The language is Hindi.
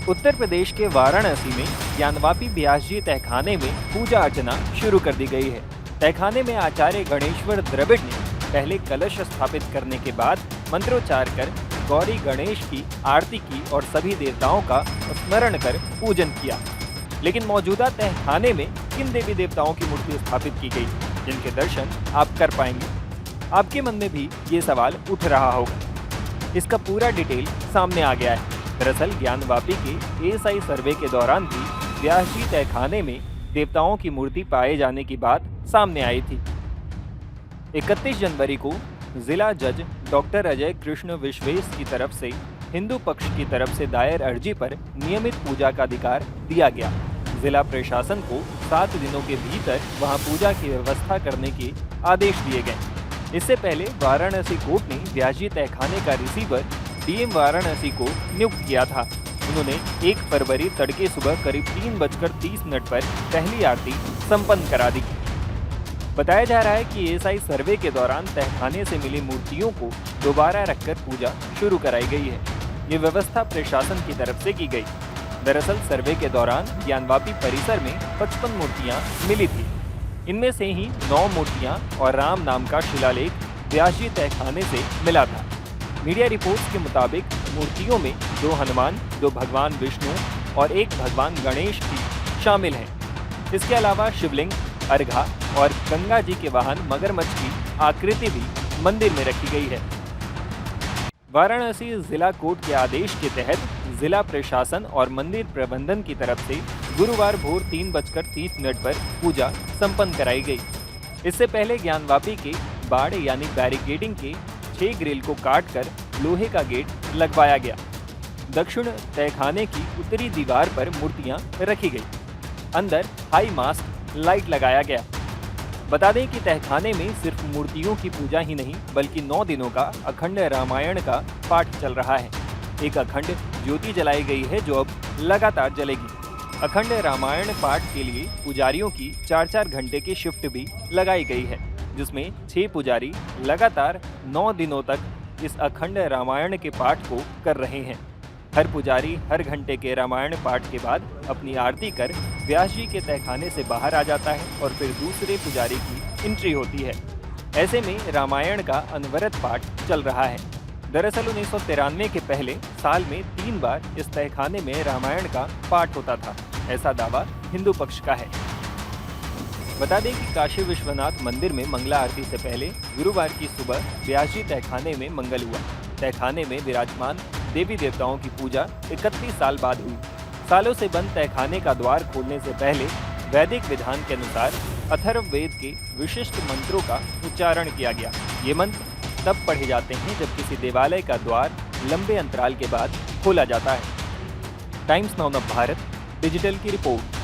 उत्तर प्रदेश के वाराणसी में ज्ञानवापी व्यास जी तहखाने में पूजा अर्चना शुरू कर दी गई है। तहखाने में आचार्य गणेश्वर द्रविड़ ने पहले कलश स्थापित करने के बाद मंत्रोच्चार कर गौरी गणेश की आरती की और सभी देवताओं का स्मरण कर पूजन किया। लेकिन मौजूदा तहखाने में किन देवी देवताओं की मूर्ति स्थापित की गई, जिनके दर्शन आप कर पाएंगे? आपके मन में भी ये सवाल उठ रहा होगा। इसका पूरा डिटेल सामने आ गया है। दरअसल ज्ञानवापी के एएसआई सर्वे के दौरान भी व्यास जी तहखाने में देवताओं की मूर्ति पाए जाने की बात सामने आई थी। 31 जनवरी को जिला जज डॉक्टर अजय कृष्ण विश्वेश की तरफ से हिंदू पक्ष की तरफ से दायर अर्जी पर नियमित पूजा का अधिकार दिया गया। जिला प्रशासन को 7 दिनों के भीतर वहां पूजा की व्यवस्था करने के आदेश दिए गए। इससे पहले वाराणसी कोर्ट ने व्यास जी तहखाने का रिसीवर डीएम वाराणसी को नियुक्त किया था। उन्होंने 1 फरवरी तड़के सुबह करीब 3:30 पर पहली आरती संपन्न करा दी। बताया जा रहा है कि एएसआई सर्वे के दौरान तहखाने से मिली मूर्तियों को दोबारा रखकर पूजा शुरू कराई गई है। ये व्यवस्था प्रशासन की तरफ से की गई। दरअसल सर्वे के दौरान ज्ञानवापी परिसर में 55 मूर्तियां मिली थी। इनमें से ही 9 मूर्तियां और राम नाम का शिलालेख व्यास जी तहखाने से मिला था। मीडिया रिपोर्ट्स के मुताबिक मूर्तियों में 2 हनुमान, 2 भगवान विष्णु और 1 भगवान गणेश भी शामिल हैं। इसके अलावा शिवलिंग, अर्घा और गंगा जी के वाहन मगरमच्छ की आकृति भी मंदिर में रखी गई है। वाराणसी जिला कोर्ट के आदेश के तहत जिला प्रशासन और मंदिर प्रबंधन की तरफ से गुरुवार भोर 3:30 पर पूजा संपन्न कराई गई। इससे पहले ज्ञानवापी के बाड़ यानी बैरिकेडिंग के 6 ग्रिल को काटकर लोहे का गेट लगवाया गया। दक्षिण तहखाने की उत्तरी दीवार पर मूर्तियां रखी गई। अंदर हाई मास्ट लाइट लगाया गया। बता दें कि तहखाने में सिर्फ मूर्तियों की पूजा ही नहीं बल्कि 9 दिनों का अखंड रामायण का पाठ चल रहा है। एक अखंड ज्योति जलाई गई है जो अब लगातार जलेगी। अखंड रामायण पाठ के लिए पुजारियों की 4-4 घंटे की शिफ्ट भी लगाई गई है, जिसमें 6 पुजारी लगातार 9 दिनों तक इस अखंड रामायण के पाठ को कर रहे हैं। हर पुजारी हर घंटे के रामायण पाठ के बाद अपनी आरती कर व्यास जी के तहखाने से बाहर आ जाता है और फिर दूसरे पुजारी की एंट्री होती है। ऐसे में रामायण का अनवरत पाठ चल रहा है। दरअसल 1993 के पहले साल में 3 बार इस तहखाने में रामायण का पाठ होता था, ऐसा दावा हिंदू पक्ष का है। बता दें कि काशी विश्वनाथ मंदिर में मंगला आरती से पहले गुरुवार की सुबह व्यास जी तहखाने में मंगल हुआ। तहखाने में विराजमान देवी देवताओं की पूजा 31 साल बाद हुई। सालों से बंद तहखाने का द्वार खोलने से पहले वैदिक विधान के अनुसार अथर्व वेद के विशिष्ट मंत्रों का उच्चारण किया गया। ये मंत्र तब पढ़े जाते हैं जब किसी देवालय का द्वार लंबे अंतराल के बाद खोला जाता है। टाइम्स नाउ भारत डिजिटल की रिपोर्ट।